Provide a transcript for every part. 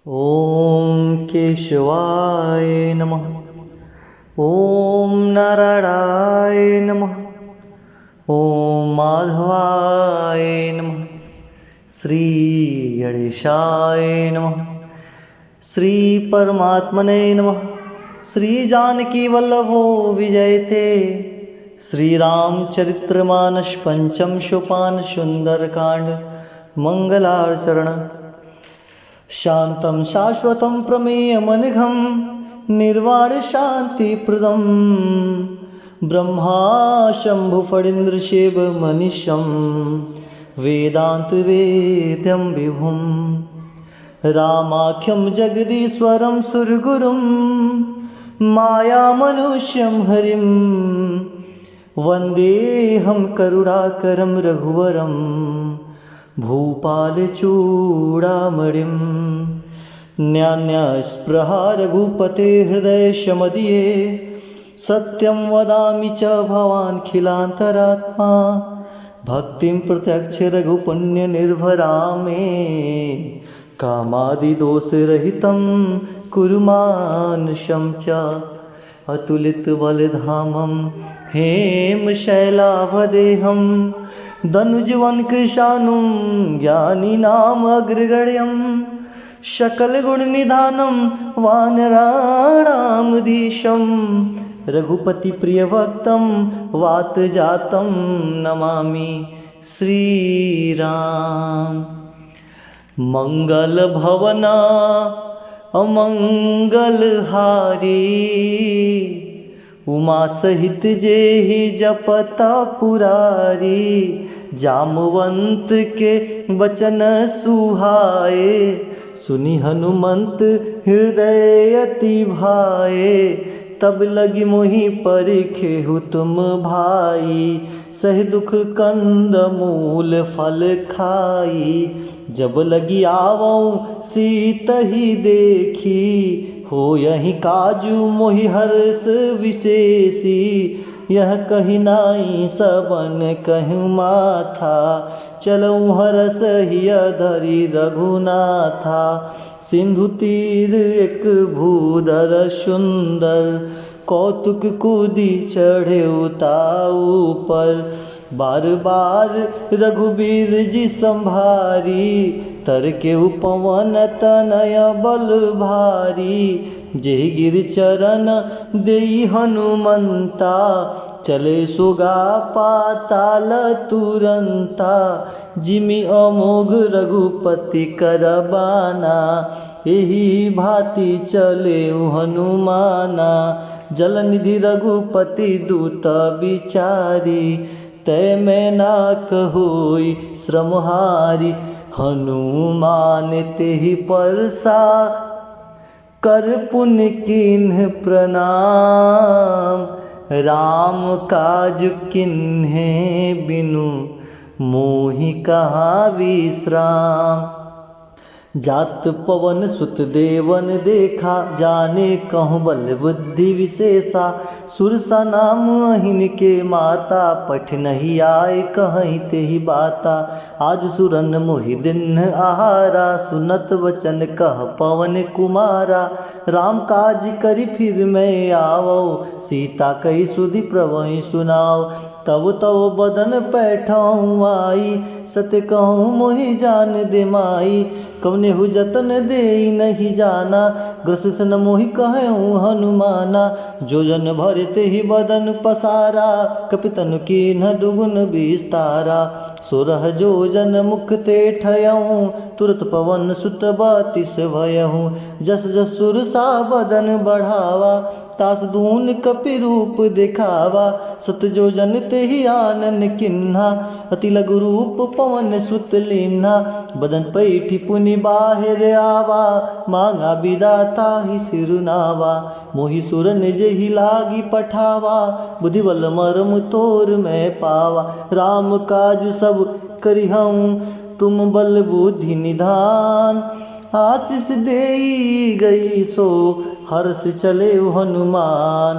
ॐ केशवाय नमः। ॐ नारायणाय नमः। ॐ माधवाय नमः। श्री गणेशाय नमः। श्री परमात्मने नमः। श्री जानकी वल्लभो विजयते। श्री रामचरित्रमानस पंचम सोपान सुंदरकांड मंगलाचरण। शांतं शाश्वतं प्रमेयमनघं निर्वाण शांतिप्रदं ब्रह्मा शंभु फणीन्द्रशिव मनीषं वेदांत वेद्यं विभुं रामाख्यं जगदीश्वरं सुरगुरुं मायामनुष्यं हरिं वन्देऽहं करुणाकरं रघुवरं भूपालचूडामणिं। न्यान्यास्पृहा रघुपते हृदयशमदीये सत्यं वदामि च भवानखिलान्तरात्मा भक्तिं प्रत्यक्ष रघुपुण्यनिर्भरां मे कामादिदोषरहितं कुरु मानसं च अतुलितबलधामं हेमशैलाभदेहं धनुजवन कृशानुं ज्ञानिनाम अग्रगण्यं सकलगुणनिधानं वानराणामधीशं रघुपतिप्रियभक्तं वातजातं नमामि श्रीराम। मंगलभवना अमंगलहारी उमा सहित जेहि जपता पुरारी जामवंत के वचन सुहाए सुनि हनुमंत हृदय अति भाए तब लगी मोहि परिखेहु तुम भाई सह दुख कंद मूल फल खाई जब लगी आवऊं सीत ही देखी हो यही काजू मोहि हर्ष विशेषी यह कही नाई सबन कहूँ माथा चलऊँ हरस हिय धरी रघुनाथा सिंधु तीर एक भूधर सुंदर कौतुक कूदी चढ़े उताऊ पर बार बार रघुबीर जी संभारी तर के उपवन तनय बल भारी जेहि गिर चरण देई हनुमंता चले सुगा पाताल तुरंता जिमि अमोघ रघुपति करबाना एहि भांति चले हनुमाना जलनिधि रघुपति दूत बिचारी तय में ना कहोई श्रमहारी हनुमान तेहि परसा कर पुण्य किन्ह प्रणाम राम काज किन्हे बिनु मोहि कहाँ विश्राम। जात पवन सुत देवन देखा जाने कहूँ बल बुद्धि विशेषा सुरसा नाम अहिन के माता पठ नहीं आए कहीं ते ही बाता आज सुरन मोहि दिन आहारा सुनत वचन कह पवन कुमारा राम काज करी फिर मैं आवो सीता कही सुधि प्रभु सुनाओ तब तब बदन पैठाऊँ आई सत्य कहूँ मोहि जान दे माई कवने हु जतन दे नहीं जाना ग्रसित न मोहि कहूँ हनुमाना जो जन भरते ही बदन पसारा कपितन की न दुगुन विस्तारा सोरह जो जन मुख ते ठयऊँ तुरत पवन सुत बतिस भयऊँ जस जस सुरसा बदन बढ़ावा तास दून कपि रूप दिखावा सत जो जन ते ही आनन किन्हा अति लघु रूप पवन सुत लीन्हा बदन पैठी पुनि बाहिर आवा मांगा विदाता ही सिरुनावा मोहि सुर निज ही लागी पठावा बुद्धिबल मरम तोर मैं पावा राम काज सब करिहऊँ तुम बल बुद्धि निधान आशीष देई गई सो हर्ष चले हनुमान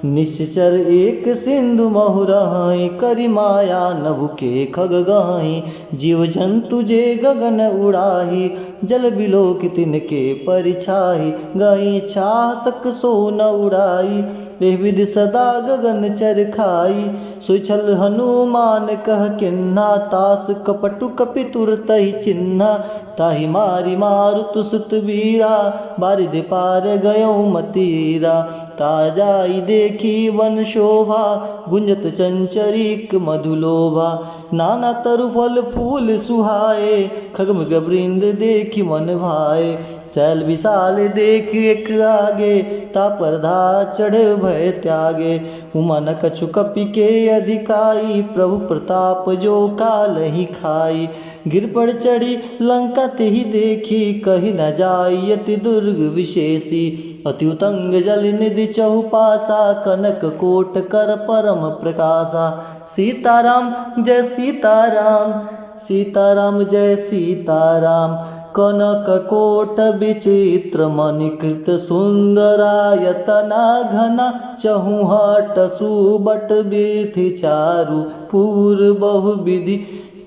निश्चर एक सिंधु महुरहि करि माया नभु के खग गहि जीव जंतु जे गगन उड़ाही जल बिलोक तिनके परिछाही गई छाह सक सो न उड़ाई एह विधि सदा गगन चर खाई सुछल हनुमान कह किन्ना तास कपटु कपि तुरतहि चिन्हा ताहि मारी मारुत सुत वीरा बारिधि पार गयो मतीरा ताजाई देखी वन शोभा गुंजत चंचरीक मधुलोभा नाना तरु फल फूल सुहाए खगमृग वृंद देखी मन भाए चल विशाल देख एक आगे तापरधा चढ़ भय त्यागे उमा न कछु कपि के अधिकाई प्रभु प्रताप जो काल ही खाई गिर पर चढ़ी लंका ते ही देखी कही न जाई अति दुर्ग विशेषी अति उतंग जल निधि चहुपासा कनक कोट कर परम प्रकाशा सीताराम जय सीताराम सीताराम जय सीताराम कनक कोट विचित्र मणिकृत सुंदरायतना घना चहुहट सुबट विधि चारु पूर बहुविधि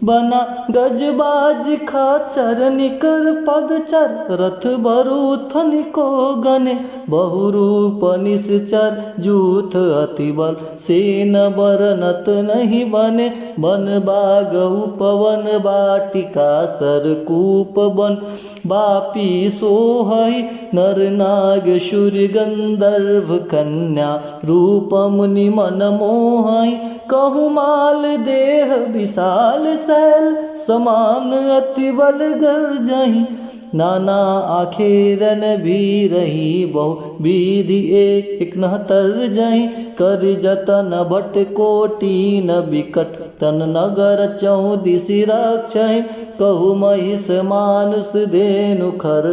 बना गजबाज खाचर निकर पदचर रथ बरूथन को गने बहुरूप निश्चर जूथ अति बल सेन बरनत नहीं बने बन बागहु पवन बाटिका सरकूप बन बापी सोहई नर नाग शूर गंधर्व कन्या रूप मुनि मन मोहई कहु माल देह विशाल सैल समान अति बल गर्जहि नाना आखेरन भी रही बहु विधि एक नहतर जहि कर जतन भट कोटि न बिकट तन नगर चौदिसि रक्षहि कहु महिष मानुष धेनु खर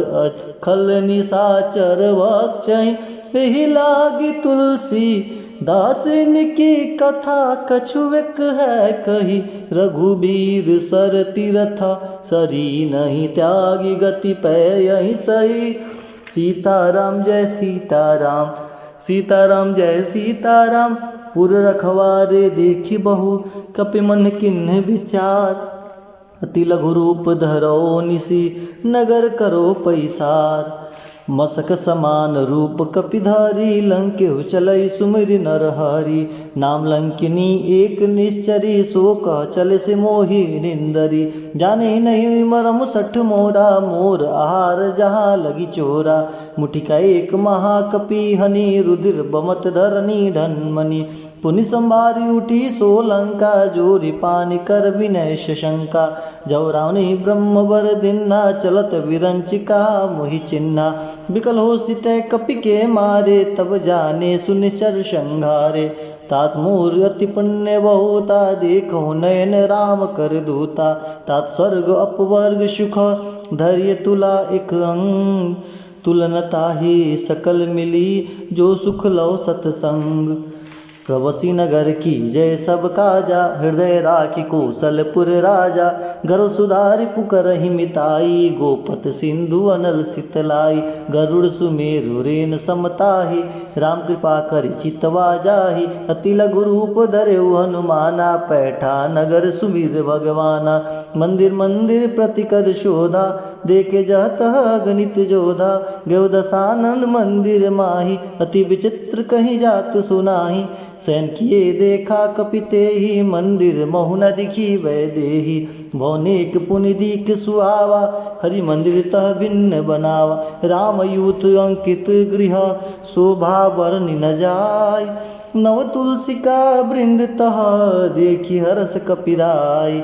खल निशाचर वक्षहि एहि लागी तुलसी दासिन की कथा कछुएक है कही रघुबीर सर तीरथा सरी नहीं त्यागी गति पै यही सही सीताराम जय सीताराम सीताराम जय सीताराम पुर रखवारे देखी बहु कपि मन किन्ह विचार अति लघु रूप धरो निसी नगर करो पैसार मसक समान रूप कपिधारी लंकेहु चलई सुमिरि नरहरि नाम लंकिनी एक निश्चरी सो कह चले से मोहि निंदरी जाने नहीं मरम सठ मोरा मोर आहार जहाँ लगी चोरा मुठिका एक महाकपि हनि रुधिर बमत धरनी ढनमणि पुनि संभारी उठी सो लंका जोरी पानी कर विनय शंका जौ रावणी ब्रह्म बर दिन्ना चलत विरंचिका मोहि चिन्ना विकल हो स्थित कपि के मारे तब जाने सुनिश्चर संघारे तात मोर अति पुण्य बहुता देखो नयन राम कर दूता तात स्वर्ग अपवर्ग सुख धैर्य तुला एक अंग तुलनता ही सकल मिली जो सुख लो सतसंग प्रवसी नगर की जय सब काजा हृदय राखी कौशलपुर राजा गर्ल सुधारि पुकर मिताई गोपत सिंधु अनल सितलाई गरुड़ सुमेरु रेन समताही राम कृपा करि चितवा जाही अति लघु रूप धरेउ हनुमाना पैठा नगर सुमीर भगवाना मंदिर मंदिर प्रतिकर शोधा देखे जहतः गणित जोधा गयो दसानन मंदिर माही अति विचित्र कहीं जात सुनाही सैन किए देखा कपिते ही मंदिर महु न दिखी वै देही भौनेक पुनि दीख सुहावा हरि मंदिर तह भिन्न बनावा राम यूथ अंकित गृह शोभा वर्णि न जाय नव तुलसिका वृंद तह देखी हरस कपिराय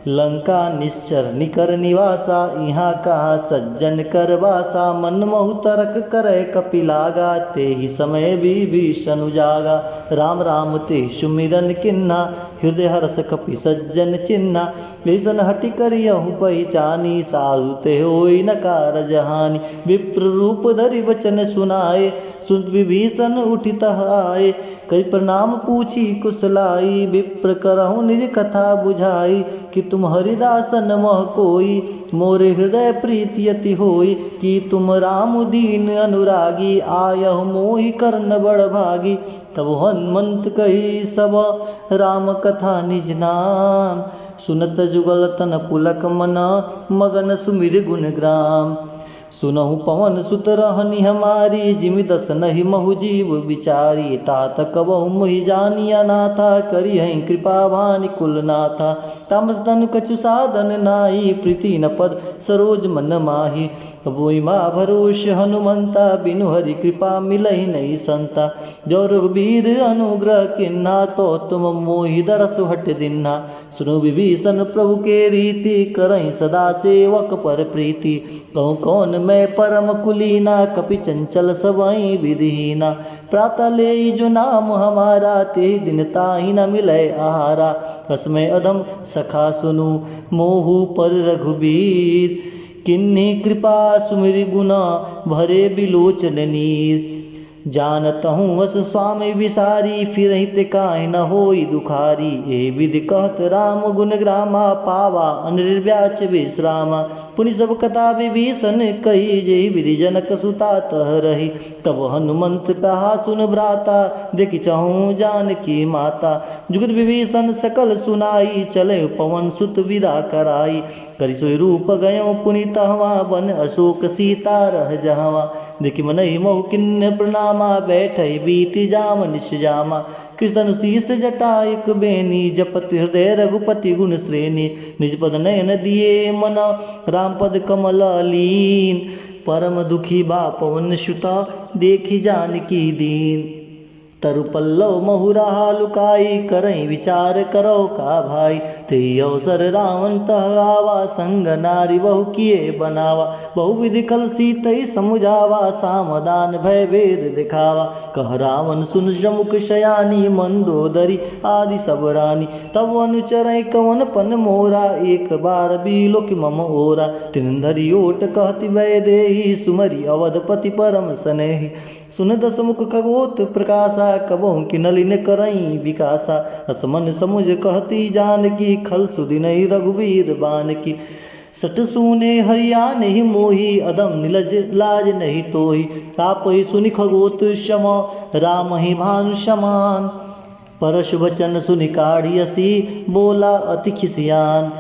लंका निश्चर निकर निवासा यहाँ कहा सज्जन कर वासा मन महु तरक करे कपिलागा ते ही समय विभीषण उजागा राम राम ते सुमिरन किन्ना हृदय हर्ष कपि सज्जन चिन्ना भीषण हटि करियहु पहिचानी साहु ते होई नकार जहानी विप्र रूप धरि वचन सुनाए सुन विभीषण उठितः आए कई प्रणाम पूछी कुशलाई विप्र करहु निज कथा बुझाई कि तुम तुम हरिदासन मह कोई, मोरे हृदय प्रीति अति होई। कि तुम राम दीन अनुरागी, आयह मोहि कर्ण बड़ भागी। तब हनुमंत कही सब राम कथा निज नाम, सुनत जुगल तन पुलक मन, मगन सुमिर गुण ग्राम। सुनहु पवन सुत रहनी हमारी, जिमि दस नहीं महु जीव विचारी। तात कबहु मोहि जानिया नाथा, करी हैं कृपा भानि कुल नाथा। तामस तनु कछु साधन नाई, प्रीति न पद सरोज मन माही। बोई माँ भरोष हनुमंता, बिनु हरि कृपा मिलहि नहीं संता। जो रघुबीर अनुग्रह किन्हा, तो तुम मोहि दरसु हट दिन्हा। सुनो विभीषण प्रभु के रीति, करहि सदा सेवक पर प्रीति। कहूँ कौन मैं परम कुलीना, कपि चंचल सबहि विधिहीना। प्रातः ले जो नाम हमारा, ते दिन ताहि न मिलै आहारा। रसमय अधम सखा सुनु, मोहु पर रघुबीर। किन्हीं कृपा सुमिरि गुना, भरे बिलोचन नीर। जानत हूँ वस स्वामी विसारी, फिरहि ते काहि न होई दुखारी। ए विधि कहत राम गुण ग्रामा, पावा अनिर्व्याच विश्रामा। पुनि सब कथा विभीषण कही, जेहि विधि जनक सुता तह रही। तब हनुमंत कहा सुन भ्राता, देखि चहु जानकी माता। जुगत विभीषण सकल सुनाई, चले पवन सुत विदा कराई। करि सोई रूप गयो पुनि तहवा, बन अशोक सीता रह जहवा। देखि मनहि महु किन्य प्रणाम, बैठई बीति जाम निश जामा। कृष्ण शीस जटा एक बेनी, जपत हृदय रघुपति गुण श्रेणी। निज पद नयन दिए मन, राम पद कमल लीन। परम दुखी बा पवन सुता, देखी जानकी दीन। तरु पल्लव महुरा लुकाई, करई विचार करो का भाई। ते अवसर रावण तह आवा, संग नारी बहु किए बनावा। बहुविधि कल सीतई समुझावा, सामदान भय भेद दिखावा। कह रावण सुन जमुख शयानी, मंदोदरी आदि सब रानी। तब अनुचरई कवन पन मोरा, एक बार बिलोक मम ओरा। तिन धरि ओट कहति वै देही, सुमरि अवधपति परम सनेही। सुन दस मुख खगोत प्रकाशा, कबहु कि नलिन करई विकासा। असमन समुझ कहती जानकी, खल सुदिनहि रघुबीर बानकी। सट सुने हरिया नहीं मोही, अदम निलज लाज नहीं तोही। तापहि सुनि खगोत क्षम, राम ही भानु समान। परशु वचन सुनि काढ़ियसी, बोला अति खिसियान।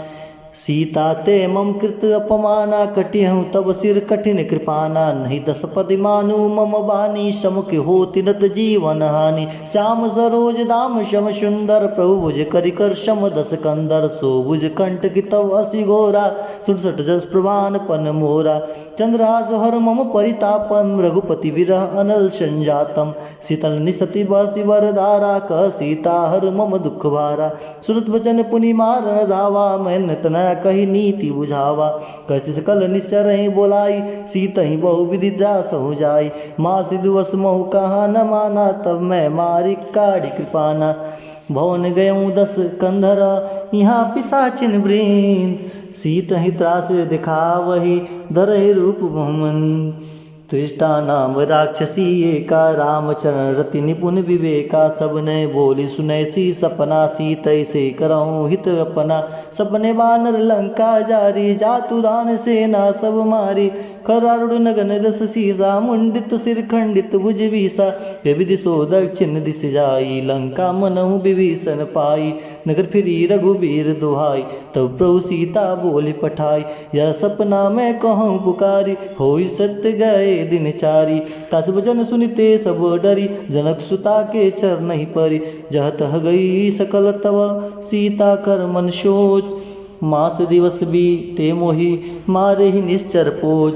सीता ते मम कृत अपमाना, कटिहूँ तब सिर कठिन कृपाना। नहीं दस पदि मानु मम बानी, समुख होति नत जीवन हानि। श्याम सरोज दाम श्याम सुंदर, प्रभु भुज करिकर सम दस कंदर। सो भुज कंठ की तव असी घोरा, 67 जस प्रमाण पन मोरा। चंद्रहास हर मम परितापम, रघुपति विरह अनल संजातम। शीतल निसति बसी वरदारा, कह सीता हर मम दुख भारा। सुरत वचन पुनि मारन धावा, मैन तना कही नीति बुझावा। कसी सकल निश्चर ही बोलाई, सीत ही बहु विधि दास हो जाई। माँ सिद्धवस महु कहा न माना, तब मैं मारी काढ़ी कृपाना। भवन गयऊँ 10 कंधर, यहाँ पिशाचिन वृंद। सीत ही त्रास दिखावही, धरहि रूप बहुमन। त्रिष्टा नाम राक्षसी एका, रामचरण रति निपुण विवेका। सब ने बोली सुनैसी सपना, सीतै से करऊँ हित अपना। सपने बानर लंका जारी, जातु दान सेना सब मारी। करारुड़ नगन दस सीसा, मुंडित सिर खंडित भुज बीसा। हे विधि सो दक्षिण दिश जाई, लंका मनहु विभीषण पाई। नगर फिरी रघुबीर दुहाई, तब प्रभु सीता बोली पठाई। यह सपना मैं कहूँ पुकारी, होई सत्य गए दिन चारी। तासु वचन सुनिते सब डरी, जनक सुता के चरण ही परी। जह तह गई सकल तव, सीता कर मन सोच। मास दिवस बीते मोहि, मारे ही निश्चर पोज।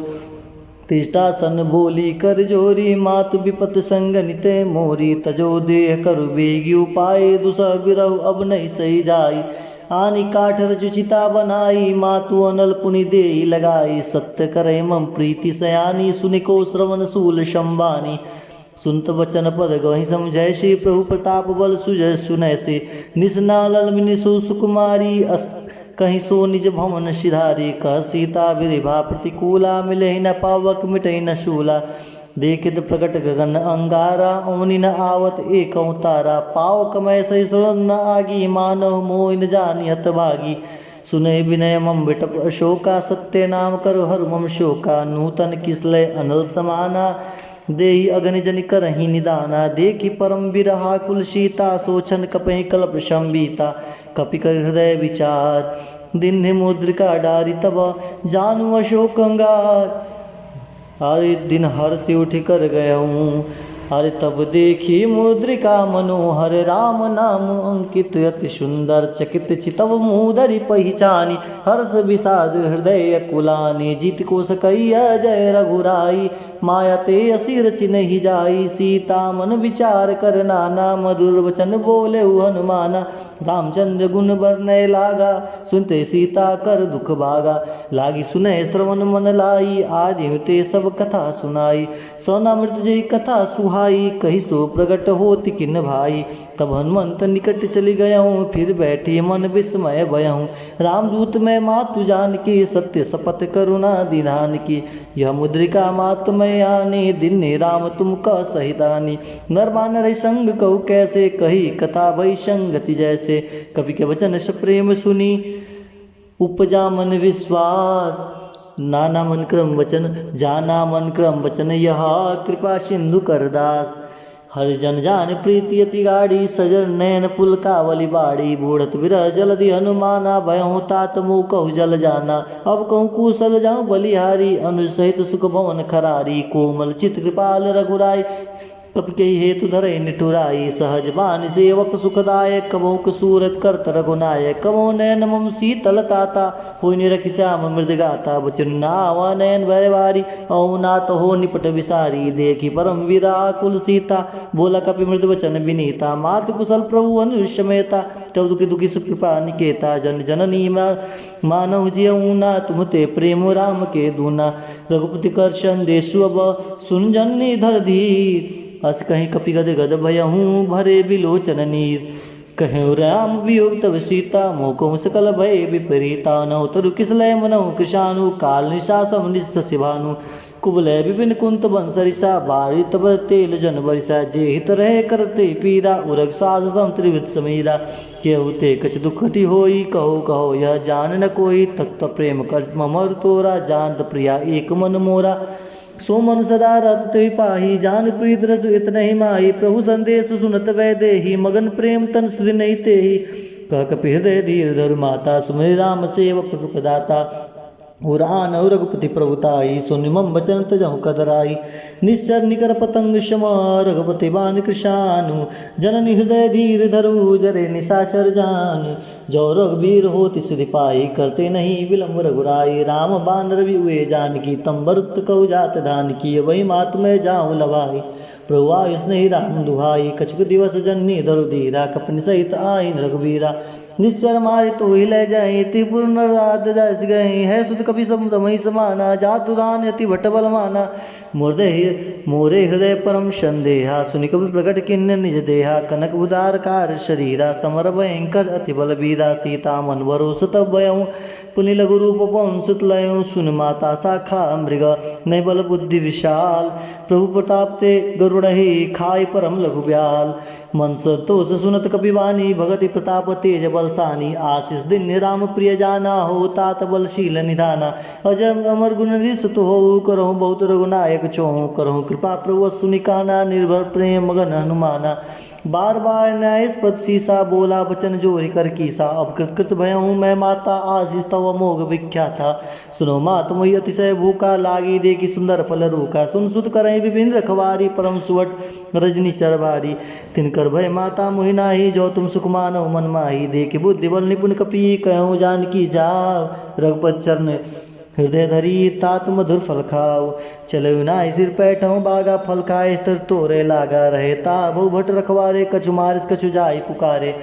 तिष्ठासन बोली कर जोरी, मातु विपत संग निते मोरी। तजो देह करु बेगी उपाय, दुसह बिरहु अब नहीं सही जाई। आनी काठ रचिता बनाई, मातु अनल पुनि देई लगाई। सत्य करे मम प्रीति सयानी, सुनिको श्रवण सूल शंबानी। सुनत वचन पद गहि समझै, श्री प्रभु प्रताप बल सुजय सुनै से। निसनालल मिनिसु सुकुमारी, कहीं सो निज भवन सिधारी। कह सीता विरिभा प्रतिकूला, मिले न पावक मिटै न शूला। देखित प्रकट गगन अंगारा, ओनि न आवत एक तारा। पाव कमय सही सुरन न आगी, मानव मोह न जानी हतभागी। सुने विनय मम विटप अशोका, सत्य नाम करो हर मम शोका। नूतन किसलय अनल समाना, देहि अग्नि जनि करहि निदाना। देखि परम बिरहा कुल सीता, सोचन कपहि कल्प संबीता। कपि कर हृदय विचार, दिन मुद्रिका डारी तब। जानु अशोक अंगार, अरे दिन हर से उठ कर गया हूँ। अरे तब देखी मुद्रिका मनोहर, राम नाम अंकित अति सुंदर। चकित चितव मुदरि पहिचानी, हर्ष विषाद हृदय कुलानी। जीत को सकैया जय रघुराई, माया ते असीर चिन्हि जाई। सीता मन विचार कर नाना, मधुर वचन बोले हनुमाना। रामचंद्र गुण बरनय लागा, सुनते सीता कर दुख भागा। लागी सुनय श्रवण मन लाई, आदि ते सब कथा सुनाई। सोनामृत जय कथा सुहाई, कही सो प्रगट होति किन भाई। तब हनुमंत निकट चली गयऊँ, फिर बैठी मन विस्मय भयऊँ। रामदूत मैं मातु जान की, सत्य शपथ करुणा दीनान की। यह मुद्रिका मातु मैं आने, दिन राम तुम का सहितानी। नर बानर संग कहु कैसे, कही कथा भई संगति जैसे। कवि के वचन से प्रेम सुनी, उपजा मन विश्वास। नाना मन क्रम वचन, जाना मन क्रम वचन। यह कृपा सिंधु करदास। हर जन जान प्रीति अति गाढ़ी, सजर नैन पुल कावली बाड़ी। बूढ़त विरह जलधि हनुमाना, भयहु तात मुँह कहु जल जाना। अब कहूँ कुशल जाऊँ बलिहारी, अनुज सहित सुख भवन खरारी। कोमल चित कृपाल रघुराई, कपि के हेतु धरे निठुराई। सहज बान सेवक सुखदायक, कबहु सूरत करत रघुनायक। कबहु नैन मम शीतल ताता, होई निरखि श्याम मृद गाता। बचन नावा नैन भयवारी, औ नाथ हो निपट विसारी। देखी परम विराकुल सीता, बोला कपि मृद वचन विनीता। मात कुशल प्रभु अनुष्य मेता, तब दुखी दुखी सुख कृपा निकेता। जन जननी मानव जियऊ ना, तुम ते प्रेम राम के दूना। रघुपति कर संदेशु अब, सुन जननी धर धीर। अस कहीं कपि गद गद भयहूँ, भरे बिलोचन नीर। कहूँ राम वियोग तब सीता, मोको सकल भय विपरीता। नौ तरु किसलय मनहु कृशानु, काल निशासम निस्सि भानु। कुबलय विपिन कुंत बंसरिसा, बारी तब तेल जन बरिसा। जे हित रहे करते पीरा, उरग साध सम त्रिविध समीरा। केहू ते कछ दुखटी होई, कहो कहो यह जान न कोई। तख्त प्रेम कर ममर तोरा, जानत प्रिया एक मन मोरा। सो मन सदा रत पाही, जान प्रीत रसु इतने माही। प्रभु संदेश सुनत वै देही, मगन प्रेम तन सुधि नहीं तेही। कह कपि हृदय धीर धर माता, सुमिर राम सेवक सुखदाता। उरान रघुपति प्रभुताई, सुनि मम बचन तजहु कदराई। निश्चर निकर पतंग क्षमा, रघुपति बान कृशानु। जननी हृदय धीर धरु, जरे निशाचर जान। जो रघुवीर होति सुधि पाई, करते नहीं विलम्ब रघुराई। राम बान रवि उए जानकी, तम बरुत कहु जात धान की। वही मात में जाऊँ लवाई, प्रभु आयुष नहीं राम दुहाई। कछुक दिवस जननी धरु धीरा, कपनि सहित आईन रघुवीरा। निश्चर मारे तो ही ले जाए, त्रिपुर नराद दस गए। है सुत कपि सम समय समाना, जातु दान अति भट बल माना। मोरे हृदय परम संदेहा, सुनि कपि प्रकट किन्न निज देहा। कनक उदार कार शरीरा, समर भयंकर अति बल बीरा। सीता मन भरोस तब भयऊँ, पुनि लघु रूप पवन सुत लयऊँ। सुन माता शाखा मृग, नय बल बुद्धि विशाल। प्रभु प्रताप ते गरुड़हि, खाय परम लघु ब्याल। मन संतोष सुनत कपिवानी, भगति प्रताप तेज बलसानी। आशीष दिन राम प्रिय जाना, हो तात बलशील निधाना। अजम अमर गुण निसुत हो, करहु बहुत रघुनायक छोहु। करहु कृपा प्रभु सुनिकाना, निर्भर प्रेम मगन हनुमाना। बार बार न्यायस्पद सीसा, बोला वचन जोरि कर कीसा। अब कृत कृत भयहूँ मैं माता, आशीष तव मोघ विख्याता। सुनो मात मोहि अतिशय भूखा, लागी देखी सुंदर फल रूखा। सुन सुत करहि विभिन्न रखवारी, परम सुवट रजनी चरवारी। तिनकर भय माता मोहि नाही, जो तुम सुख मानव मन माही। देखि बुद्धि बल निपुण कपि, कहूँ जानकी जाओ। रघुपत चरण हृदय धरी, तात मधुर फल खाओ। चलो नाय सिर पैठों, बागा फल खाए स्तर तोरे लागा। रहे ताबो भट रखवारे, कछु मारिस कछु जाय पुकारे।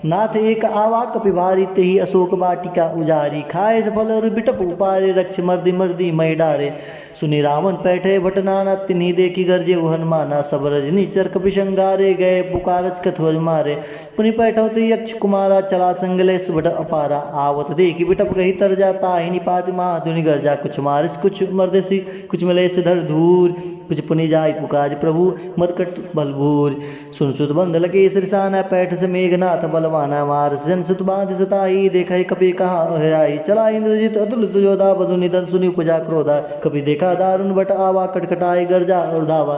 नाथ एक आवा कपि भारी, तेहि अशोक वाटिका उजारी। खाए फल बिटप उपारे, रक्ष मर्दी मर्दी मई डारे। सुनी रावण पैठे भटनाना, तिन्ही देखी गरजे हनुमाना, सब रजनी चर कपि शंगारे, गए पुकारच कथवज मारे। पुनि पैठवती यक्ष कुमारा, चला संगले सुबट अपारा, आवत देखी बिटप गही तर जाता, ही निपाति महा दुनि गर्जा, कुछ मारिस कुछ मर्देसी, कुछ मिले से धर धूर, कुछ पुनि जाय पुकार प्रभु मरकट बलभूर। सुन सुत बंद लगे सिरसाना, पैठ से मेघनाथ बलवाना, मार जन सुत बांध सताई, देखे कपि कहा हराई, चला इंद्रजित अतुलित जोधा, बधु निधन सुनि उपजा क्रोधा, कपि देखा दारुण बट आवा, कटकटाई गर्जा और धावा,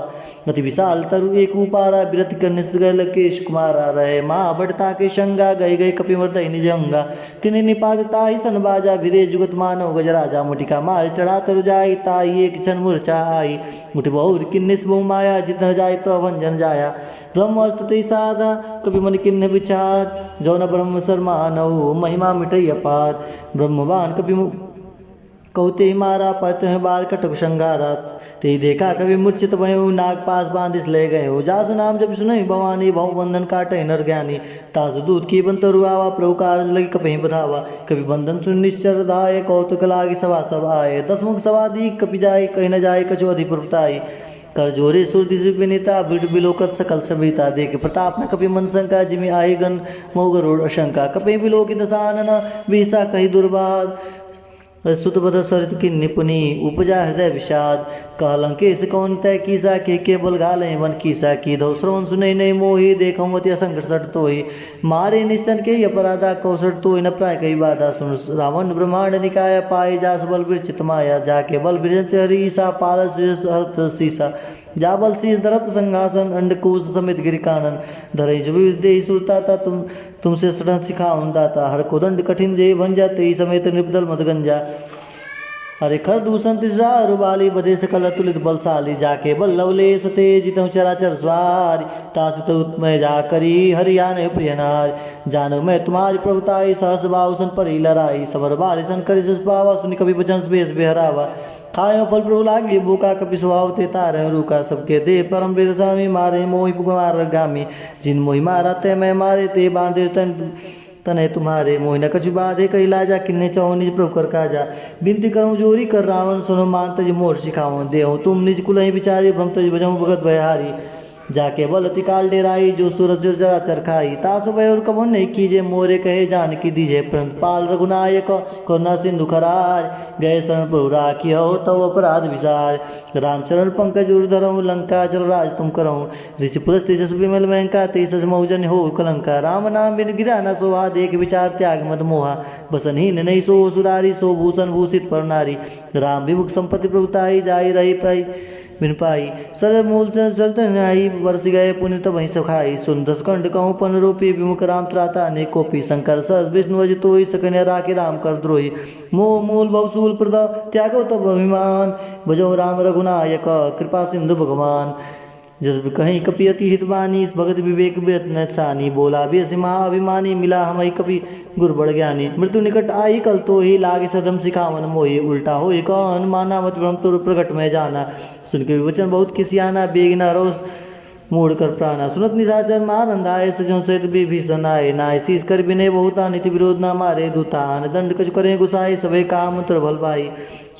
अति विशाल तरु एक उपारा, विरत कर निस्गल केश कुमारा, रहे माँ बढ़ता के शंगा, गई गई कपि मर्दय निज अंगा, तिनि निपातता ही सन बाजा, भिरे जुगत मानव गजराजा, मुटिका मार चढ़ा तरु जाई, ताई एक क्षण मूर्छा आई, मुठि बहुर किन्निस बहु माया, जितन जाय प्रभंजन जाया, ब्रह्मस्तुति साधा कपि मन किन्न विचार, जौन ब्रह्म शर्मानऊ महिमा मिटई अपार, ब्रह्मवान कपि कौते मारा, परत बार कटक संगारात, ते देखा कभी मूर्छित भयो, नाग पास बांधिस ले गए हो, जासु नाम जब सुनई भवानी, भव बंधन काटे नर ज्ञानी, तासु दूत की बंतर आवा, प्रभु कारज लगी कपि बधावा, कभी बंधन सुन निश्चर दाये, कौतुक लागी सभा सब आए, दसमुख सभा दी कपि जाय, कहीं न जाय कछु अधिपुरताई, कर जोरे सुरति विनीता, बिट बिलोकत सकल सभीता, देख प्रताप न कपि मन शंका, जिमि आए गण मोगरोड़ अशंका, कपि बिलोकित दसानन, बीसा कही दुर्बाद, सुतबद सरित की निपुनी, उपजा हृदय विषाद, कहलंकेश कौन तय कीसा, के बल घाले वन कीसा, की धौ श्रवण सुनई नहीं मोही, देखो मति असंकट सट तोहि, मारे निश्चन के अपराधा, कौसट तो न प्राय कई बाधा, सुन रावण ब्रह्मांड निकाया, पाए जास बल विरचित माया, जाके बल विरचित हरीसा, पारस हरत सीसा, जाबल शीस दरत संघासन, अंडकूस समित गिरिकानन, धरे जो विद्य सुरता था, तुमसे सटन सिखाऊं दाता, हर को दंड कठिन जय भंजा, तेई समेत निपदल मत गंजा, अरे खर दूषण तिसरा रुबाली, बधे सकल अतुलित बलशाली, जाके बल लवलेश तेज जितहु चराचर स्वारी, तासुत मैं जा करी हरियाण प्रिय नार, जानो मैं तुम्हारी प्रभुताई, सहस बाहुसन परी लड़ाई, सबर बारी सन करी सुपावा, सुनि कभी बचन बेस बेहरावा, खायो फल प्रभु लागे भूखा, कपि स्वभाव ते तारे रूका, सबके दे परम वीर स्वामी, मारे मोहि पुगमार गामी, जिन मोहि मारा ते मैं मारे, ते बांधे तने तुम्हारे, मोहि न कछु बाधे कही लाजा, किन्ने चाहो निज प्रभु कर काजा, बिनती करूँ जोरी कर रावण, सुनो मान तज मोर सिखाओ, देहो तुम निज कुलहि बिचारी, भ्रम तज भजऊँ भगत भयहारी, जाके बल अति काल डेराई, जो सूरज जरा चरखाई, तासु भय कबो नहीं कीजे, मोरे कहे जान की दीजे, परंतु पाल रघुनायक करुणा सिंधु खरार, गए शरण प्रभु राखी हो तव अपराध विसार, रामचरण पंकज उर्धरऊ, लंका चल राज तुम करऊँ, ऋषि पुलस तेजस विमल महंका, तेजस मऊजन हो कलंका, राम नाम बिन गिरा न सोहा, देख विचार त्याग मत मोहा, बसनहीन नहीं सो सुरारी, सो भूषण भूषित पर नारी, राम विमुख संपत्ति प्रभुताई, जाई रही पाई बिन पाई, सर मूल चरतन आई, वर्ष गए पुण्य वहीं सखाई, सुन दस खंड कहूँ पन रूपी, विमुख राम त्राता ने कोपी, शंकर सर विष्णु अज तोई, सकन्या राखी राम कर द्रोही, मोह मूल बहुसूल प्रद त्यागो तब अभिमान, भजो राम रघुनायक कृपा सिंधु भगवान, जब कहीं कपि अति हितवानी, भगत विवेक विरत्न सानी, बोला भी महाअभिमानी, मिला हमें कपि गुरु बड़ ज्ञानी, मृत्यु निकट आई कल तो ही, लागे सदम सिखावन मोही, उल्टा हो कौन माना, मत भ्रम तुर प्रकट में जाना, सुन के विवचन बहुत किसियाना, बेगना रोज मोड़ कर प्राणा, सुनत निशाचर मार अंधाए, सजों सहित विभीषण आए, नाय शीस कर बिने बहुता, नीति विरोध न मारे दूतान, दंड कछु करें गुसाई, सबे काम मंत्र भल पाई,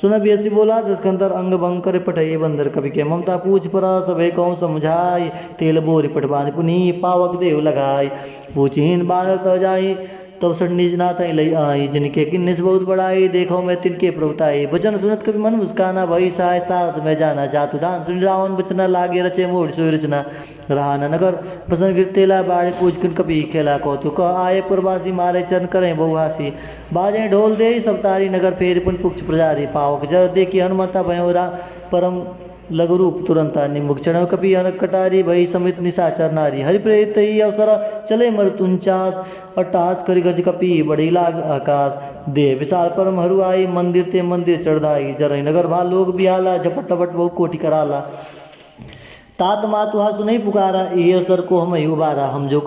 सुन बियसी बोला दसकंतर, अंग भंग करे पठे बंदर, कवि के ममता पूछ पर, सबे कहूँ समझाई, तेल बोरी पट बांध पुनी, पावक देव लगाई, पूछहीन बानर त जाई, तब सट निज नाथ लई आई, जिनके किन्निस बहुत बड़ाई, देखो मैं तिनके प्रभुताई, बचन सुनत कभी मन मुस्काना, भई साय सारथ में जाना, जातु दान सुन रावण बचना, लागे रचे मोड़ सोई रचना, रहा न नगर प्रसन्न गिरतेला, बाढ़ पूछ किन कपि खेला, कौतुक आए पुरवासी, मारे चरण करें बहुहासी, बाजे ढोल दे सब तारी, नगर फेर पुन पुक्ष प्रजारी, पावक जर देखी हनुमता भयोरा, परम लघु रूप तुरंता, निमुख चढ़ कपि अनक कटारी, भई समित निशाचर नारी, हरि प्रेरित ही अवसर चले मरतुंचास, अट्टहास करि गज कपि बड़ी लाग आकाश, देह विशाल परम हरुआई, मंदिर ते मंदिर चढ़ाई, जरई नगर भा लोग बिहाला, झपट टपट बहु कोटि कराला, तात मातुहा सुनई पुकारा, ये अवसर को हम उबारा, हम जो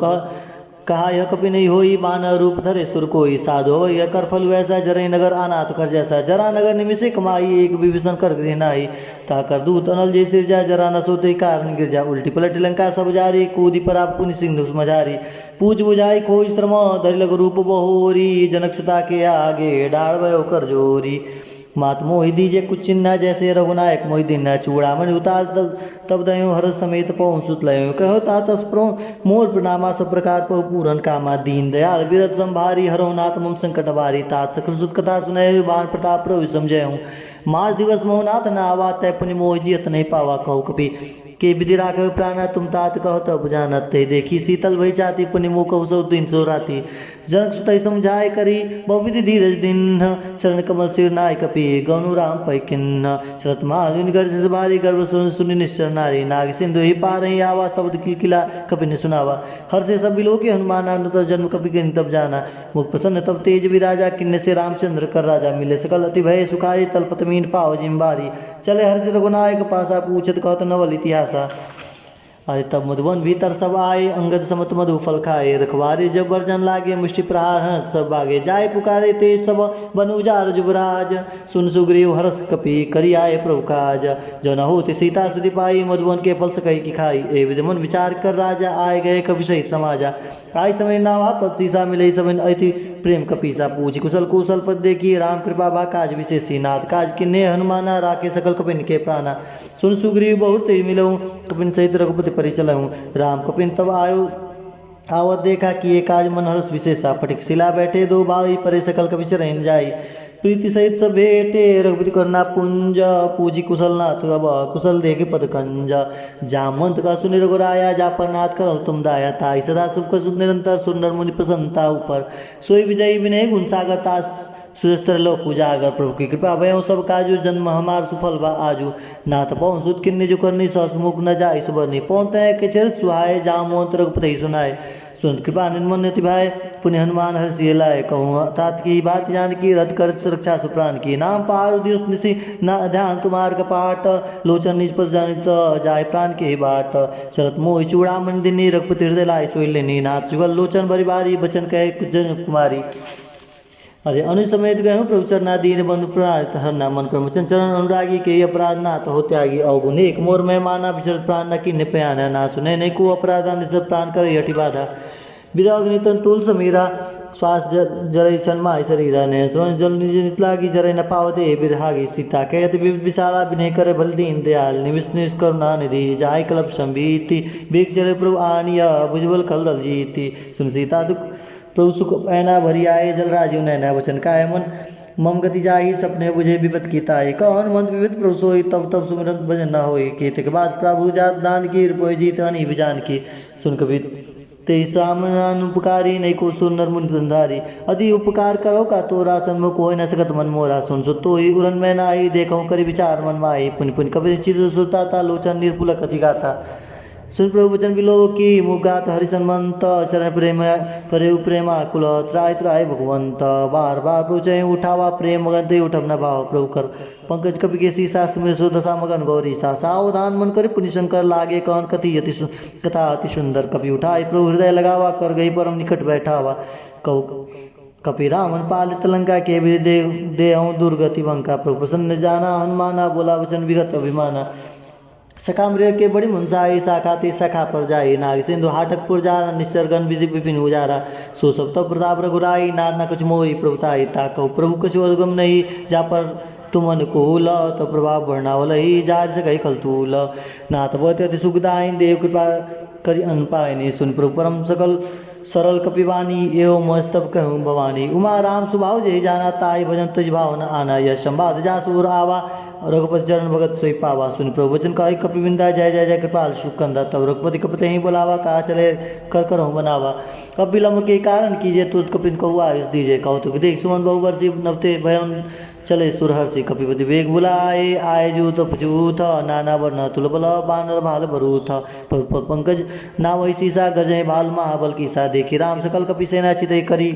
कहा यह कभी नहीं होई, बानर रूप धरे सुर कोई, साधु हो यह कर फल वैसा, जरई नगर अनाथ कर जैसा, जरा नगर निमिषे कमाई, एक विभीषण कर गृह नाई, ताकर दूत अनल जय सिरजा, जरा न सोते कारण गिर जा, उल्टी पलट लंका सब जारी, कूदी पर आप पुनि सिंधु मजारी, पूछ बुझाई खोई श्रम, धरि लघु रूप बहोरी, जनक सुता के आगे डाढ़ भयो कर जोरी, मात मोहि दीजे कुछ चिन्ह जैसे रघुनायक मोहि दिन चूड़ामणि उतार तब दयो हर्ष समेत पहुँ सुत लयो कहो तातस प्रो मोर प्रणामा सब प्रकार पहु पूरन कामा दीन दयाल विरत संभारी हरो नाथ मम संकट बारी तात सकृत सुत कथा सुनय बाण प्रताप प्रभु समझय हूँ मास दिवस मोहनाथ न आवा तय पुनि मोह जियत नहीं पावा कहु कपि के विधि राघव प्राणा तुम तात कहो तब जानत ते देखी शीतल भई चाती पुनि मुख सौ दिन सो राती जनक सुतई समझाय करी बहुविधि धीरज दिन चरण कमल सिर नाय कपि गौनु राम पै किन्न चलत महाजुन गर्ज से भारी गर्भ सुनि निश्चर नारी नाग सिंधु ही पार ही आवा शब्द किला कपि ने सुनावा हर से सब लोग हनुमान अनुत जन्म कपि के तब जाना मुख प्रसन्न तब तेज विराजा किन्ने से रामचंद्र कर राजा मिले सकल अति भय सुखारी तलपत मीन पाव जिम्बारी चले हर से रघुनायक पासा पूछत कहत नवल इतिहासा अरे तब मधुबन भीतर सब आए अंगद समत मधु फल खाए रखवारे जब वर्जन लागे मुष्टि प्रहार हंस सब भागे जाय पुकारे तेज सब बनुजार जुबराज सुन सुग्रीव हरस कपि करी आए प्रभु काज जो न होते सीता सुधि पाई मधुबन के फल सकई की खाई ए विधमन विचार कर राजा आए गए कपि सहित समाजा आय समय नावा पद सीसा मिले सब अति प्रेम कपीसा पूछ कुशल कुशल पद देखी राम कृपा बा काज विशेषी नाथ काज किन्ने हनुमाना राखे सकल कपिन के प्राणा सुन सुग्रीव बहुत मिलऊँ कपिन सहित रघुपति परिचलऊँ राम कपिन तब आयो आवत देखा कि ये काज मन हर्ष विशेषा फटिक शिला बैठे दो भाई परे सकल कपि चरण जाई प्रीति सहित सब भेटे रघुपति करना पुंज पूजी कुशल नाथ अब कुशल देखे पद कंज जामवंत का सुनि रघुराया जा पर नाथ करो तुम दाया ताई सदा सुख सुख निरंतर सुंदर मुनि प्रसन्नता ऊपर सोई विजयी विनय गुण सागर ता सुस्तर लो पूजा अगर प्रभु की कृपा भय सब काजू जन्म हमार सुफल बा आजू नाथ पौन सुत किन्नी जो करनी ससमुख न जाय सुबरनी पौनते के चरित सुहाय जामवंत रघुपति सुनाए सुनत कृपा निर्मन्यति भाई पुण्य हनुमान हर्षि लाए कहूँ तात की बात जान की रद्द कर सुरक्षा सुप्राण की नाम पार दिवस निशी ना ध्यान तुम्हार कपाट लोचन निज पद जानित जाय प्राण के बाट चरत मोहि चूड़ामणि दिनी रघुपति हृदय लाय सोई लेनी नाथ जुगल लोचन भरी बारी बचन कहे जन कुमारी अरे अनु समेत गए प्रभु चरणा दीन बंधु प्राण हरना मन क्रम चरण अनुरागी के अपराध ना तो हो त्यागी अवगुण एक मोर में माना विचरत प्राण न किन्ने पयाना ना सुने नहीं को अपराधा निश्चित प्राण करे हटि बाधा विराग्नि तन तुल समीरा श्वास जरई छन माय शरीरा ने श्रवण जल निज नितलागी जरई न पावते बिरहागी सीता कहत विशाला विनय करे भल दीन दयाल निमिष करुणा निधि जाय कल्प संबीति बेग चले प्रभु आनिया भुजबल खलदल जीति सुन सीता दुख प्रभु सुख ऐना भरी आए जल राजीव नैना वचन काय मन मम गति जाही सपने बुझे विपत की ताई कौन मंद विविध प्रभु सोई तब तब सुमिरत भजन न होई केत के बाद प्रभु जात दान की रुपये जीत हनी विजान की सुन कवि ते सामन उपकारी नहीं को सुन नर मुनि धंधारी अति उपकार करो का तोरा सन्मुख हो न सकत मन मोरा सुन सो तो ही उरन में न आई देखो करी विचार मन माई पुनि पुनि कवि चिर सुता था लोचन निर्पुलक अति गाता सुन प्रभु वचन बिलो की मुगात हरिसन्मंत चरण प्रेम परे प्रेमा कुल त्राय त्राय भगवंत बार बार पूछे उठावा प्रेम मगन दे उठब न भाव प्रभु कर पंकज कपि के सीसा सुमिर सो दशा मगन गौरी सा सावधान मन कर पुनि शंकर लागे कौन कथि अति कथा अति सुंदर कपि उठाए प्रभु हृदय लगावा कर गई परम निकट बैठावा कहु कपि रामन पालित लंका के भी दे दुर्गति वंका प्रभु प्रसन्न जाना हनुमाना बोला वचन विगत अभिमाना सखा मृग के बड़ी मुंसाई शाखा ती शाखा पर जाई नाग सिंधु हाटकपुर जारा निश्चरगन विधि विपिन उजारा सो सब तब प्रताप रघुराई नाद न कुछ मोही प्रभुताई ताकौ प्रभु कुछ उद्गम नहीं जा पर तुम अनुकूल तो प्रभाव वर्णावल ही जार से कही खलतूल नाथ बहुत अति सुखदाई देव कृपा करी अनपायनी सुन प्रभु परम सकल सरल कपिवानी एवं मस्तब कहूँ भवानी उमा राम स्वभाव जय जाना ताई भजन तुझ भावना आना यह संवाद जा सूर आवा रघुपति चरण भगत सोई पावा सुन प्रभु वचन कही कपिविंदा जय जय जय कृपाल सुकंदा तब रघुपति कपते ही बुलावा कहा चले कर करहूँ बनावा कब विलम्ब के कारण कीजिए तुरंत कपिन को आयुष दीजिए कौतुक देख सुमन बहुवर्षी नवते भयन चले सुरहर्षि कपिपति वेग बुलाए आए जूत पजूथ नाना वर्ण तुलबल बानर भाल भरूथ पंकज ना वही सीसा गजय भाल महाबल की सा देखी राम सकल कपि सेना चितय करी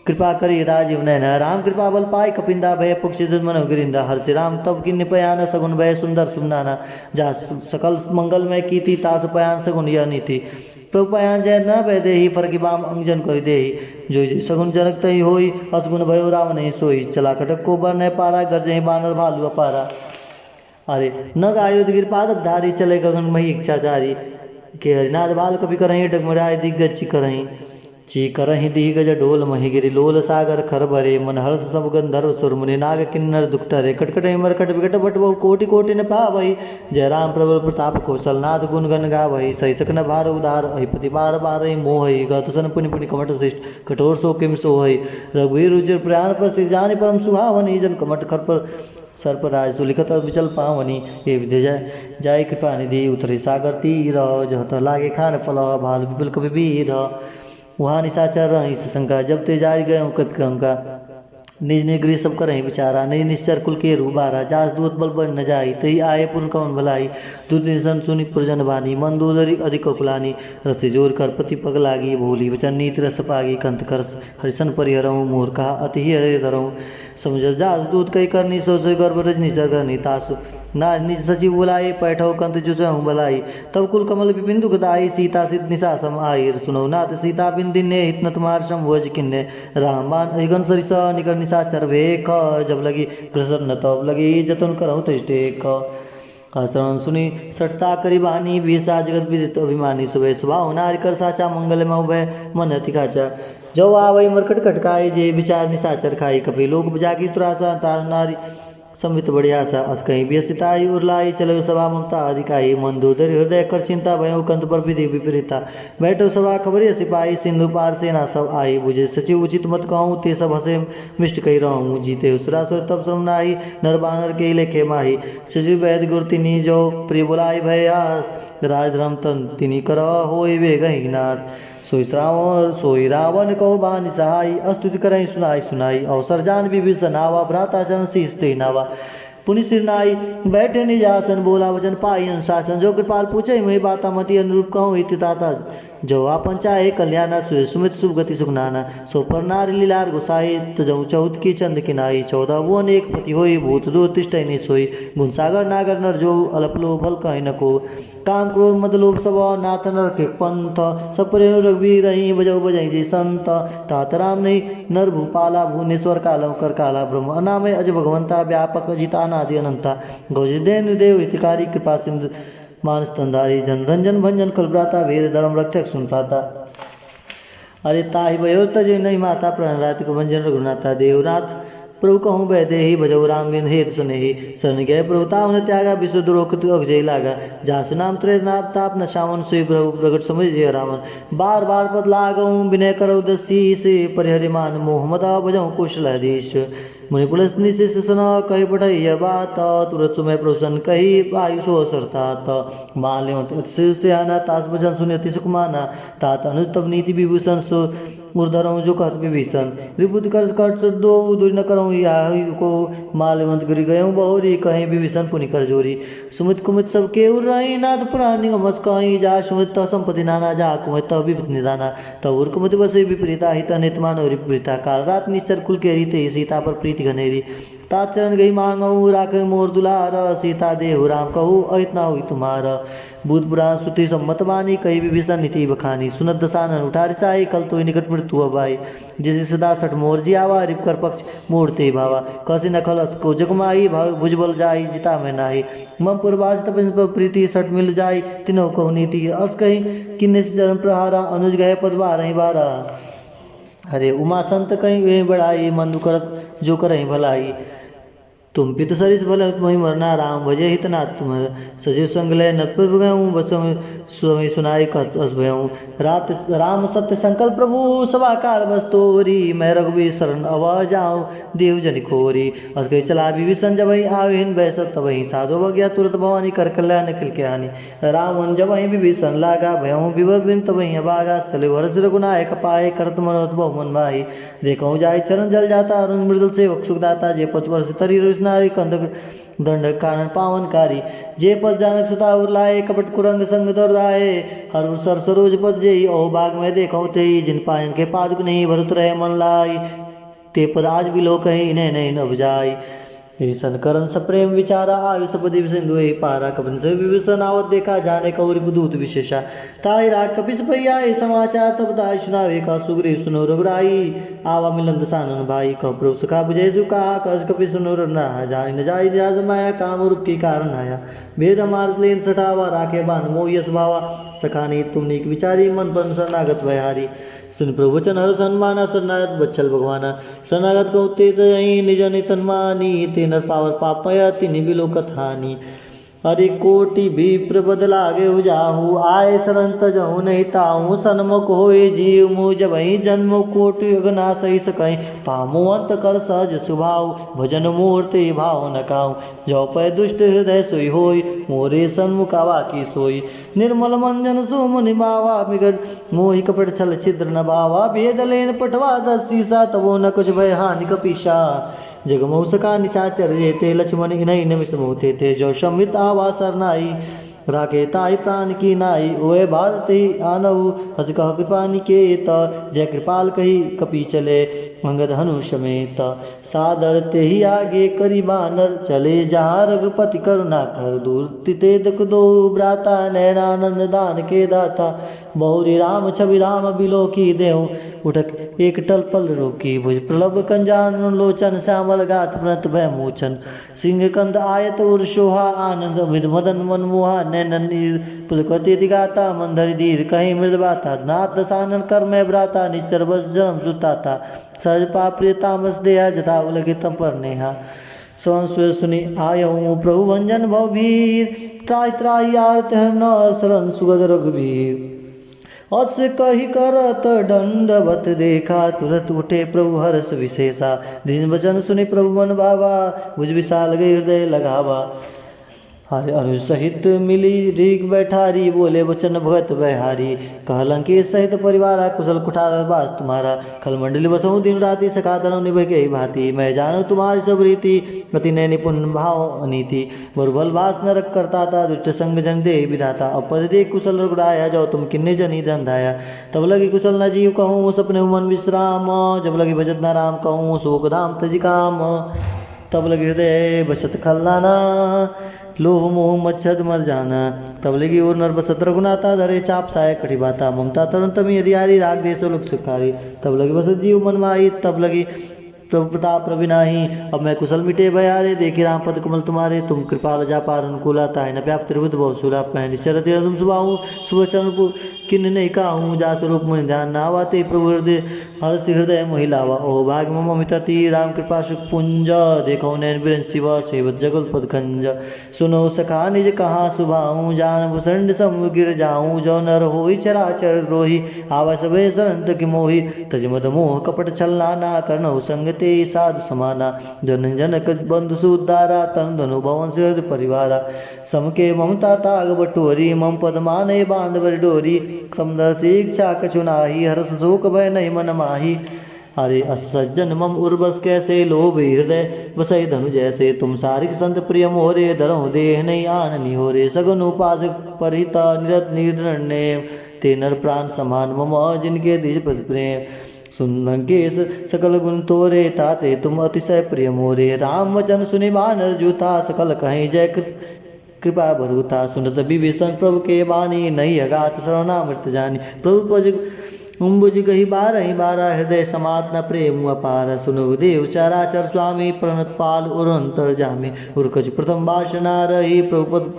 कृपा करी राजीव नैना राम कृपा बल पाई कपिंदा भय पक्षी दुर्मन गिरिंदा हर श्री राम तब की निपयान सगुन भय सुंदर सुमनाना जा सकल मंगल में कीति तास पयान सगुन यह नीति प्रभु पयान जय न भय देही फरकी बाम अंजन कर देही जो सगुन जनक तही होई असगुन भयो राम नहीं सोई चला खटक को बर न पारा गरजही बानर भालू अपारा अरे न गायोद गिर पादक धारी चले गगन मही इच्छाचारी के हरिनाथ बाल कभी करही डगमराय दिग्गज करही चीकरहि दिग्गज डोल महिगिरि लोल सागर खर भरे मन हर्ष सब गंधर्व सुर मुनि नाग किन्नर दुखटरे कटकट मरकट विकट बट बहु कोटि कोटि न पावहि। जय राम प्रबल प्रताप कौशल नाथ गुण गण गावहि। सही सकन भार उदार अहिपति बार बार मोहि गत सन पुनि पुनि कमट शिष्ट कठोर सो किम सोहि। रघुवीर रुचिर प्रयाण प्रस्थित जानि परम सुहावनि जन कमट खर पर सर्पराज सुलिखत विचल पावनी। ये विधि जाय कृपा निधि उतरे सागर तीर जहत लागे खान फल भाल विपुल कवि वीर। वहाँ निशाचर रही शंका जब ते जारी गए कपि कंका। निज निज गृह सब करही विचारा निज निश्चर कुल के रूबारा। जास दूत बल बन न जाई तही आए पुन कौन भलाई। दूत निशन सुनि पुरजन बानी मन दूधरी अधिक कुलानी। रस जोर कर पति पग लागी भोली वचन नीति रस पागी। कंत कर हरिशन परिहरऊँ मोर कहा अति ही हरे धरऊँ। समझ जास दूत कई करनी सोच गर्भ रजनी चर करनी तासु। ना निज सचिव बुलाए पैठो कंत जुचहूँ बलाई। तब कुल कमल विपिन दुखदाई सीता सिद्ध निशा सम आई। सुनो नाथ सीता बिन दिन्ने हित न तुम्हार सम भोज किन्ने। राम बान अहिगन सरिस निकर निशाचर भेख। जब लगी ग्रसर न तब लगी जतन करहु तष्टेक। शरण सुनी सटता करी बानी बीसा जगत विदित अभिमानी। सुबह सुबह नारी कर साचा मंगल में उभय मन अति काचा। जो आवई मरकट कटकाई जे विचार निशाचर खाई। कपि लोक जागी तुराता नारी संवित बढ़िया सा अस कहीं व्यसिताई उर्लाई। चलो सभा ममता अधिकाई मन दूधर हृदय कर चिंता भयो कंत पर विधि विपरीता। बैठो सभा खबरिया सिपाही सिंधु पार सेना सब आई। बुझे सचिव उचित मत कहूँ ते सब हसे मिष्ट कही रहूँ। जीते सुरासुर तब श्रम नाई नर बानर के लेखे माही। सचिव वैद गुर तिनी जो प्रिय बुलाई भयास। राज धर्म तन तिनी कर होय वे गही नाश। सोई रावण कहो बानी सहाय अस्तुति करई सुनाई सुनाई। अवसर जान विभीषण आवा भ्राता चरण शीस ते नावा। पुनि सिर नाई बैठे निजासन बोला वचन पाई अनुशासन। जो कृपाल पूछे मैं बाता मति अनुरूप कहूँ हित ताता। जो आपन चाहे कल्याणा सुमित शुभ गति सुखनाना। सो पर नारी लीलार गुसाई तजऊ चौथ की चंद किनाई। 14 भुवन एक पति होई भूत दूत तिष्ठै नि सोई। गुण सागर नागर नर जो अलपलो बल कहीं न को। काम क्रोध मद लोभ सब नाथ नर के पंथ। सब परेणु रघुवीर रही बजऊ बजई जे संत। तात राम नहीं नर भूपाला भुवनेश्वर कालम कर काला ब्रह्म। अनामय अज भगवंता व्यापक जितानादि अनंता। गौजदेव देव हितकारी कृपा सिंधु मानस तंदारी। जन रंजन भंजन कलभ्राता वीर धर्म रक्षक सुन पाता। अरे ताहि भयो तजे नहीं माता प्राण रात को भंजन रघुनाथा। देवनाथ प्रभु कहूँ बह दे भजऊ राम बिन हेत सुनेहि। शरण गए प्रभु तावन त्यागा विश्व दुरोक अगजय लागा। जासु नाम त्रय नाप ताप न शावन सुई प्रभु प्रगट समझ जय रावण। बार बार पद लागऊँ विनय करऊ दसी से परिहरिमान मोहम्मदा भजऊ कुशलाधीश। मुनि पुलस निशिष सना कही बढ़ैया बात। तुरत सुमय प्रसन्न कही आयु सो सरतात। माल्य से आना तास भजन सुनि अति सुख माना। तात अनुज तब नीति विभूषण सो उर्धरऊँ जो कहत विभीषण। रिपुत कर कट दो दूर न करऊँ या को। माल्यवंत गिर गयऊँ बहुरी कहीं विभीषण पुनि कर जोरी। सुमित कुमित सब के उर्राई नाथ पुराण निगमस कहीं। जा सुमित संपत्ति नाना जा कुमित विपित निदाना। तब उर कुमित बसे विपरीता हित नित मानव विपरीता। काल रात निश्चर कुल के रीते सीता पर प्रीति घनेरी। तात चरण गई मांगऊ राख मोर दुलार। सीता देहु राम कहू अहित ना हुई तुम्हार। भूत पुराण श्रुति सम्मत बानी कही विभीषण नीति बखानी। सुनत दसानन उठा रिसाई कल तो निकट मृत्यु अबाई। जिसे सदा सठ मोर जी आवा रिप कर पक्ष मोड़ते भावा। कसी न खलस को जगमाई भुजबल जाई जिता में नाही। मम पुरवास तपन प्रीति सठ मिल जाई तिनो कहु नीति। अस कहीं किन्ने चरण प्रहारा अनुज गए पद बारही बारा। अरे उमा संत कहीं वे बढ़ाई मन करत जो करही भलाई। तुम पित सरिस भल वही मरना राम भजे हितना तुम। सजीव संग लय नतपत गऊँ बस स्वमी सुनाई कत अस भयऊँ। रात राम सत्य संकल्प प्रभु सभा काल बस तोरी। मैं रघुवीर शरण अव जाऊँ देव जन खोरी। अस गई चला विभीषण जब वही आविन बैस तब वही साधो बग्या तुरंत भवानी कर कल्याण निकल के आनी। रावण जब वही विभीषण लागा भयऊँ विभव बिन तब वही अभागा। चले वर्ष रघुनायक पाए करत मनोरथ बहु मन भाई। देखऊँ जाय चरण जल जाता अरुण मृदुल सेवक सुखदाता। जे पद वर्ष तरी नारी कंदक दंड कानन पावनकारी। जे पद जानक सुता उर्लाए कपट कुरंग संग दौड़ाए। हर सर सरोज पद जेई ओ बाग में देखो तेई। जिन पायन के पादुक नहीं भरत रहे मन लाई। ते पद आज भी लोक कहीं इन्हें नहीं न बुझाई। ईसन करण सप्रेम विचारा आयु सपदि सिंधु पारा। कपन से विभीषण आवत देखा जाने कौरि दूत विशेषा। ताई राग कपिस भैया समाचार तब ताई सुनावे का सुग्रीव सुनो रघुराई। आवा मिलन दसानन भाई कह प्रभु सखा बुझे सुखा। कस कपि सुनो रघुना जानी न जाई जाज माया। काम रूप की कारण आया भेद मार्ग लेन सटावा। राखे बान मोह यश भावा। सखा नहीं तुम नीक विचारी मन पन शरणागत भयहारी। सुन प्रभु वचन हर सन्माना शरणागत बच्छल भगवाना शरणागत को ते दयी निज नितन मानी ते नर पावर पापया तिनि बिलो कथानी अरे कोटि विप्र बदलागे उजाहू आए शरण तजहु नहीं ताहू सन्मुख होए जीव मुझ जबहि जन्म कोटि अगना सही सकई पामो अंत कर सहज सुभाव भजन मूर्ति भाव न काऊ जो पै दुष्ट हृदय सोई होई मोरे सन्मुख आवा की सोई निर्मल मंजन सुमुनि बावा बिगड़ मोहि कपट छल छिद्र न बावा भेद लेन पटवा दस सीसा तबो न कुछ भय हानि कपीशा जगमौ सका निशाचर जेते लक्ष्मण इनहि नमिसमोते थे जो शमित आवा सरनाई राखे ताई प्राण की नाई ओए भारती आनऊ हस कह कृपा निकेत जय कृपाल कही कपी चले अंगद हनु समेत सादर ते ही आगे करी बानर चले जहाँ रघुपति करुणा कर दूर तिते दुख दो ब्राता नैनानंद दान के दाता बहुरी राम छवि राम बिलो की देव उठक एक टल पल रोकी भुज प्रलभ कंजान लोचन श्यामल गात प्रणत भय मोचन सिंह कंद आयत उर शोहा आनंद विद मदन मनमोहा नैनन पुलकवती दिगाता मंदर धीर कहीं मृद बाता नाथ दसानन कर में ब्राता निश्चर बस जन्म सुताता सहज पाप्रिय तामस देहा जथा उलगित पर नेहा संस्वर सुनि आयऊ प्रभु भंजन भवभीर त्राय त्राय आरत न शरण सुगद रघुवीर अस कही करत दंडवत देखा तुरत उठे प्रभु हर्ष विशेषा दिन वचन सुनि प्रभु मन भावा भुज विशाल गए हृदय लगावा हरे अनुज सहित मिली रीग बैठारी बोले वचन भगत बहारी कहलंके सहित परिवारा कुशल कुठार बास तुम्हारा खल मंडली बसऊँ दिन राति सखा धनौ निभ गई भांति मैं जानू तुम्हारी सब रीति अति नय निपुण भाव नीति बरुबल वास नरक करता था दुष्ट संग जन दे विधाता अपद दे कुशल रुगड़ाया जाओ तुम किन्ने जनी धन धाया तब लगी कुशल न जीव कहूँ सपने मन विश्राम जब लगी भजत न राम कहूँ शोक धाम तजी काम तब लगी हृदय बसत खल्लाना लोभ मोह मच्छद मर जाना तब लगी और नर बसत रघुनाथा धरे चाप साय कठी बाता ममता तरुण तमी अधियारी राग देसो लोक सुखारी तब लगी बसत जीव मन माही तब लगी प्रभु प्रताप रविनाही अब मैं कुशल मिटे भयारे देखी राम पद कमल तुम्हारे तुम कृपाल जा पार अनुकूला ताहि न व्याप्त त्रिभुत बहुशूला पहन शरत तुम सुबाहू सुबह चरण किन नहीं काहूँ जा स्वरूप मन ध्यान नावाते प्रभु हृदय हर्ष हृदय महिलावा ओह भाग मम मितति राम कृपा सुख पुंज देखो नैन बिरन शिव सेवत जगल पद खंज सुनो सखा निज कहाँ सुभाऊँ जान भूषण सम गिर जाऊँ जो नर हो चराचर द्रोही आवा सबे शरण की मोही तज मद मोह कपट छलना ना करनहु संग ते साधु समाना जन जनक बंधु सुदारा तन धनु भवन से परिवारा समके ममता ताग बटोरी मम पद माने बांधवर डोरी समदर से इच्छा कछुनाही हर्ष शोक भय नहीं मन माही अरे असज्जन मम उर्वस कैसे लोभ हृदय बसई धनु जैसे तुम सारिक संत प्रिय मोरे धरो देह नहीं आन निहोरे सगुन उपास परिता निरत निर्णय ते नर प्राण समान मम जिनके दिज पद प्रेम सुन लंकेश सकल गुण तोरे ताते तुम अतिशय प्रिय मोरे राम वचन सुनि बानर जूता सकल कहीं जय कृपा भरूता सुनत विभीषण प्रभु के बानी नहीं अगात शरणामृत जानी प्रभु पज उम्बुज गही बारह हृदय समात न प्रेम अपार सुनो देव चराचर स्वामी प्रणत पाल उरंतर जामी उर्कज प्रथम भाषणा रही प्रभुपद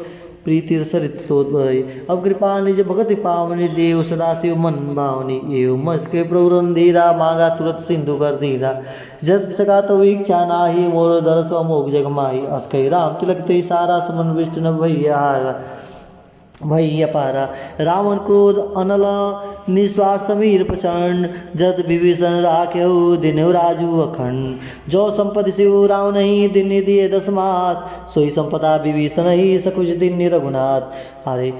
प्रीति सरित तोद्भय अब कृपा निज भगति पावनी देव सदाशिव मन भावनी एव मस के प्रवरन धीरा मांगा तुरत सिंधु कर धीरा जब सका तो इच्छा नाही मोर दरस अमोघ जग माही अस्कई राम तिलक ते सारा सुमन विष्णु भैया भैया पारा रावण क्रोध अनल निश्वास समीर प्रचंड जत विभीषण राख्यहु दिनहु राजू अखंड जो संपत्ति शिव राव नहीं दिन दिए दसमात सोई संपदा विभीषण ही सकुच दिन रघुनाथ अरे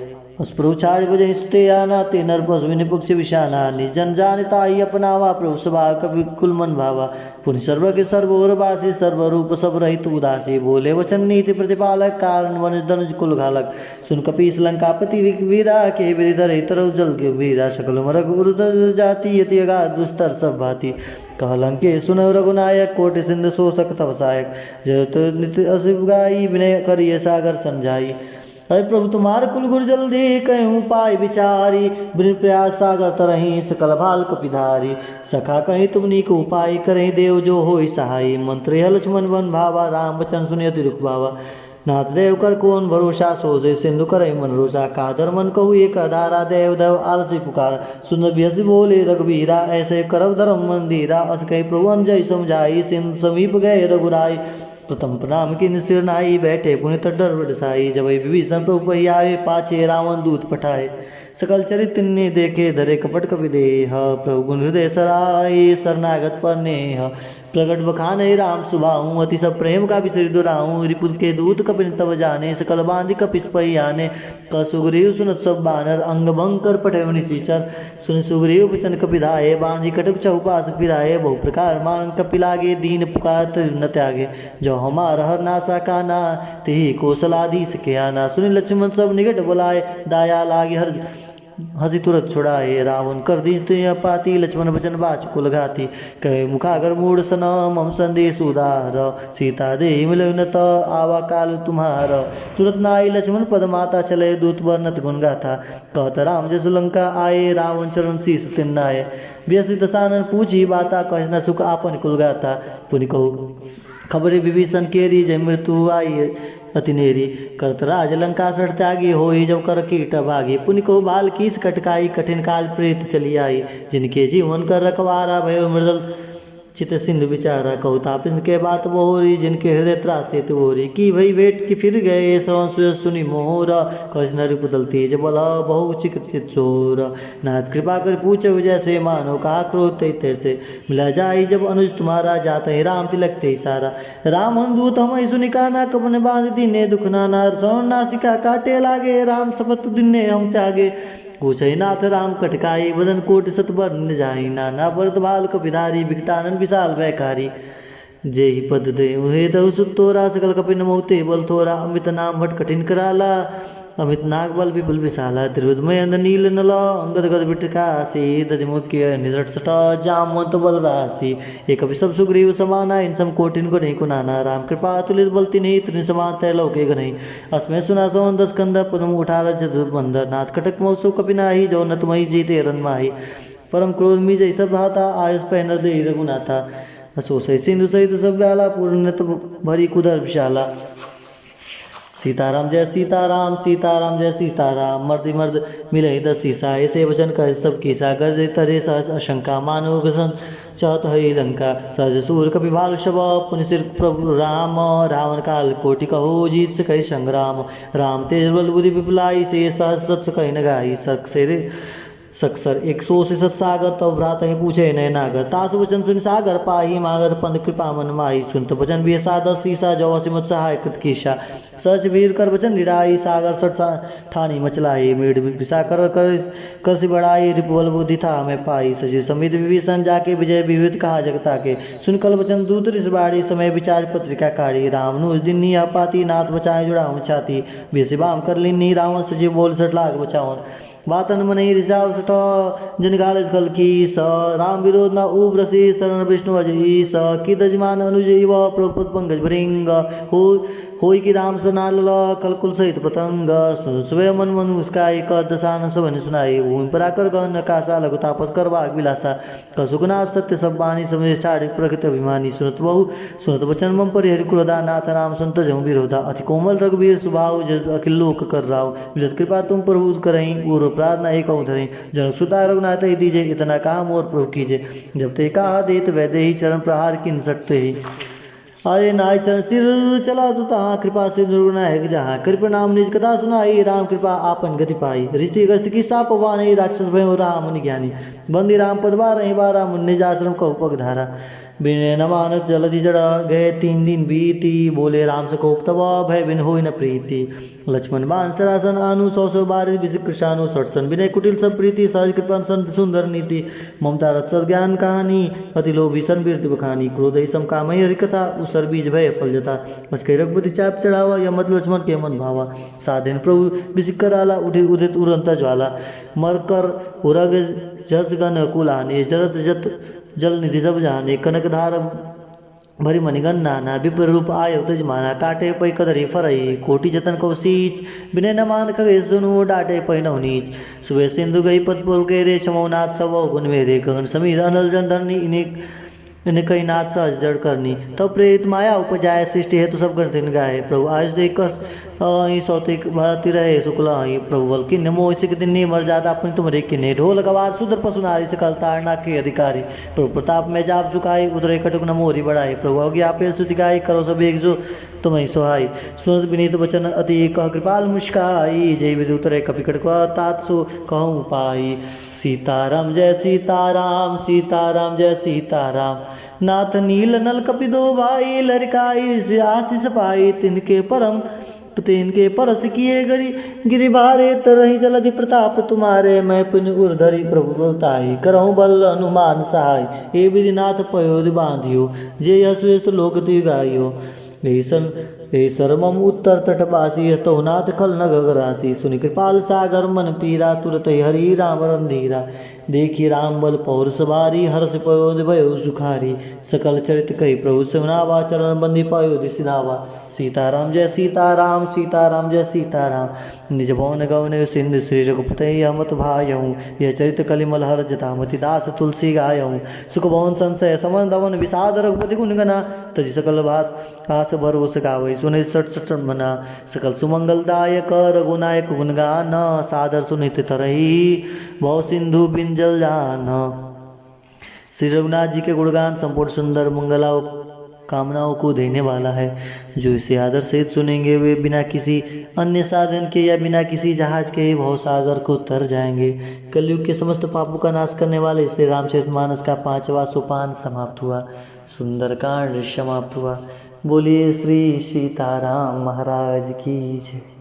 प्रभु छाड़ बजहि सुते आना ते नर पशु निपुक्ष विषाना निजन जानता ही अपनावा प्रभु सभा कवि कुल मन भावा पुण्य सर्व के सर्वोरवासी सर्वरूप सब रहित उदासी बोले वचन नीति प्रतिपालक कारण वन धनुज कुल घालक सुन कपीस लंकापति वीरा के विधि धरे तरु जल के वीरा सकल मरग उर्द जाति यति अगा दुस्तर सब भांति कहलंके सुन रघुनायक कोटि सिंधु शोषक तपसायक जयत नित्य अशिव गाई विनय करिय सागर समझाई अरे प्रभु तुम्हार कुल गुर जल्दी कहूँ पाय विचारी बिन प्रयास सागर तरही सकल भाल कपिधारी सखा कहीं तुम नीक उपाय करें देव जो हो सहाय मंत्र लक्ष्मण वन भावा राम वचन सुनियति दुख भावा नाथ देव कर कौन भरोसा, सोजे सिंधु करई मन रोसा। कादर मन कहू एक आधारा, देव देव आलसी पुकार। सुन बिहसी बोले रघुबीरा, ऐसे करब धर्म मंदिरा। अस कही प्रभु जय समझाई, सिंधु समीप गए रघुराई। प्रथम प्रणाम की निस्तिर नाई, बैठे पुण्य डर बरसाई। जब विभीषण प्रभु पही आए, पाछे रावण दूत पठाए। सकल चरित्र ने देखे, धरे कपट कपि देह। प्रभु गुण हृदय सराय, शरणागत पर नेह। प्रगट बखान राम सुभाऊ, अति सब प्रेम का विसरि दुराऊं। रिपुत के दूत कपिन तब जाने, सकल बांधि कपिस पही आने। क सुग्रीव सुनत सब बानर, अंग भंग कर पठे निशिचर। सुन सुग्रीव बचन कपिधाये, बांधि कटक चहुपास फिराए। बहु प्रकार मान कपि लागे, दीन पुकार तजु न त्यागे। जो हमार हर नासा काना, तिहि कौशलाधीश के आना। सुनि लक्ष्मण सब निकट बुलाए, दाया लागे हर हसी तुरत छुड़ाए। रावण कर दी पाती, लक्ष्मण बचन बाच कुल घाती। कहे मुखागर मूड सन, मम संदेश उदार। सीता दे मिलु न त, आवा काल तुम्हार। तुरत नाई लक्ष्मण पद माता, चले दूत वर्णत गुण गाथा। कहत राम जसु लंका आए, रावण चरण शीस तिन्नाए। व्यसि दसानन पूछी बाता, कह न सुख आपन कुल गाता। पुनि कहू खबरे विभीषण केरी, जय मृत्यु आई अति नेरी। करत राज लंका सठ त्यागी, होई जब कर कीट भागी। पुनि को बाल कीस कटकाई, कठिन काल प्रीत चली आई। जिनके जीवन कर रखवारा, भयो मृदल चित सिंधु विचारा। कहु तापिन के बात बोरी, जिनके हृदय त्रासे तोरी। की भई भेट की फिर गए, श्रवण सुयस सुनि मोर। कछ नरि पुतल तेज बल, बहु चिकित्सित चोर। नाथ कृपा कर पूछो जैसे, मानो कहा क्रोध तैसे। मिला जाई जब अनुज तुम्हारा, जाते ही राम तिलक ते सारा। राम दूत हम सुनि काना, कपन बांध दीने दुख नाना। श्रवण नासिका काटे लागे, राम सपत दिने हम त्यागे। पूछई नाथ राम कटकाई, बदन कोटि सतबर न जाई। नाना भरत बाल कपिधारी, विकटानन विशाल भयकारी। जेहि पद दे उहे दहु सुत तोरा, सकल कपिन मोते बल थोरा। अमित नाम भट कठिन कराला, अमित नाग बल विपुल विशाला। त्रिरुदमय अंद नील नल, अंगद गद बिटकासी। दधिमुख्य निजट सट, जामवंत बल राशि। एक सब सुग्रीव समाना, इन सम कोटिन को नहीं कुनाना। राम कृपा तुलित बल तिन्हि, त्रिन समान तय लौके गनहि। अस्मै सुना सोन दस कंद, पदम उठार जदुबंद। नाथ कटक मौसु कपिनाही, जो न तुम्हि जीते रनमाही। परम क्रोध मी जय सब भाता, आयुष पैनर दे रघुनाथा। असोसई सिंधु सहित सब व्याला, पूर्ण भरी कुदर विशाला। सीताराम जय सीताराम, सीताराम जय सीताराम। मर्दि मर्द मिले दस सीसा, ऐसे वचन कह सब कीसा। गर्ज तरे सहस आशंका, मानो ग्रसन चहत हई लंका। सहज सूर कपि भालु शब, पुनि सिर प्रभु राम। रावण काल कोटि कहो, जीत से कही संग्राम। राम तेज बल बुद्धि विपुलाई, से सहस सत्स कही न गाई। सक्सर एक सौ से सत्सागर, तब भ्रात ही पूछे नय नागर। तासु वचन सुन सागर पाही, मागध पंथ कृपा मन माही। सुनत वचन भी सादस सीसा, जौ सिमत सहाय कृत कीशा। सच वीर कर वचन निराई, सागर सठ ठानी मचलाई। मृड विषा कर से बढ़ाई, रिपुबल बुद्धि था मैं पाई। सचिव समित विभीषण जाके, विजय विविध कहा जगता के। सुन कल वचन दूत रिस बाड़ी, समय विचार पत्रिका काढ़ी। राम नु दिन्नी पाती, नाथ बचाए जुड़ाऊं छाती। बेसिबाम कर लिन्नी, रावण सचिव बोल सठ लाग बचावन। वातन मन रिजाव सठ, जन गाल कल की स। राम विरोध न उब्रसी, शरण विष्णु अजई स। की दजमान अनुज युव, प्रभुपद पंकज भृंग। होई की राम सनाल, कलकुल सहित पतंग। स्वयं मन मन मुस्काई, क दशान सबन सुनाई। भूमि पराकर गहन नकाशा, लघु तापस कर वाग विलासा। कसुकनाथ सत्य सब बानी, समझ छाड़ प्रकृत अभिमानी। सुनत वचन मम परिहरि क्रोधा, नाथ राम संत जहु विरोधा। अति कोमल रघुवीर स्वभाव, अखिल लोक कर राव। विलत कृपा तुम प्रभु करहीं, पूर्व प्रार्थना एक धरें। जनक सुता रघुनाथ ही दीजे, इतना काम और प्रभु कीजे। जब ते कहा देत वैदे ही, चरण प्रहार किन सकते ही। अरे नाय चरण सिर चला तो तहाँ, कृपा से निर्गुणायक जहाँ। कृपा नाम निज कथा सुनाई, राम कृपा आपन गति पाई। रिश्ती गस्त की साप वाणी, राक्षस भयो राम मुनि ज्ञानी। बंदी राम पद बारहि बारा, मुनि निज आश्रम कहु पग धारा। बिने न मानत जलधि जड़, गए 3 दिन बीती। बोले राम सकोप तब, भय बिन होई न प्रीति। लक्ष्मण बाण सरासन आनु, 100 बार विषि कृषानु। सटसन विनय कुटिल सब प्रीति, सहज कृपा संत सुंदर नीति। ममता रथ सब ज्ञान कहानी, अति लोभी सन वीर बखानी। क्रोध ही सम कामहि हरि कथा, उसर बीज भय फल जता। मस्कई रघुपति चाप चढ़ावा, यमत लक्ष्मण के मन भावा। साधन प्रभु विषिक कराला, उठे उदित उड़ंता ज्वाला। मर कर उरग जस गण कुलाने, जरत जत जल निधि सब जाने। कनक धार भरी मणिगन नाना, विपर रूप आयो तजमाना। काटे पै कदरी फरई, कोटि जतन को सींच। बिने न मान खगे सुनु, डाटे पै नौ नीच। सुबह सिंधु गई पद पुर गेरे, छमो नाथ सब गुण मेरे। गगन समीर अनल जन धरनी, इन्हें कई नाथ सहज जड़ करनी, तब प्रेरित माया उपजाय सृष्टि हेतु सब ग्रंथिन गाए। प्रभु आज देख सौतिक भारती रहे शुक्ला प्रभु बल किन्ने मोह सिख दिन मर्यादा अपनी तुम्हारे किन्ने ढोल गवार सुदर पशु नारी सकल तारना के अधिकारी। प्रभु प्रताप में जाप झुकाई उतरे कटुक न मोरी बढ़ाई। प्रभु अज्ञा पे स्तुति गाई करो सब एक जो तुम्हें सोहाई। सुनत विनीत वचन अति कह कृपाल मुस्काई, जय विधि उतरे कपिकट तात सो कहूँ पाई। सीताराम जय सीताराम सीताराम जय सीताराम, नाथ नील नल कपि दो भाई लड़काई से आशीष पाई। तिनके परस किए गिरिबारे तरही जलधि प्रताप तुम्हारे। मैं पुण्य उर्धरी प्रभु प्रताई करहूँ बल अनुमान सहाय। ए विधिनाथ पयोधि बांधियो जे यश्वेत लोक ति गाइयो। सरमम उत्तर तटवासी तो नाथ खल नग राशि। सुनि कृपाल सागर मन पीरा तुरत हरि राम रंधीरा। देखी राम बल पौर सवारी हर्ष पयोधि भयो सुखारी। सकल चरित कही प्रभु सिमनावा चरण बंदी पयोधि सिनावा। सीताराम जय सीताराम सीताराम जय सीताराम, निज भवन गवन सिंधु श्री रघुपते हमत भायऊँ। यह चरित कलिमल हर जतामति दास तुलसी गायऊँ। सुख भवन संशय समन दवन विषाद रघुपति गुण गना। तजि सकल भास आस भरोस गावै सुनि सट सट मना। सकल सुमंगलदायक रघुनायक गुण गाना। सादर सुनित तरही भव सिंधु बिंजल जाना। श्री रघुनाथ जी के गुणगान संपूर्ण सुंदर मंगलाओं कामनाओं को देने वाला है। जो इसे आदर से सुनेंगे वे बिना किसी अन्य साधन के या बिना किसी जहाज के भव सागर को तर जाएंगे। कलयुग के समस्त पापों का नाश करने वाले श्री रामचरितमानस का 5वां सोपान समाप्त हुआ। सुंदरकांड समाप्त हुआ। बोलिए श्री सीताराम महाराज की जय।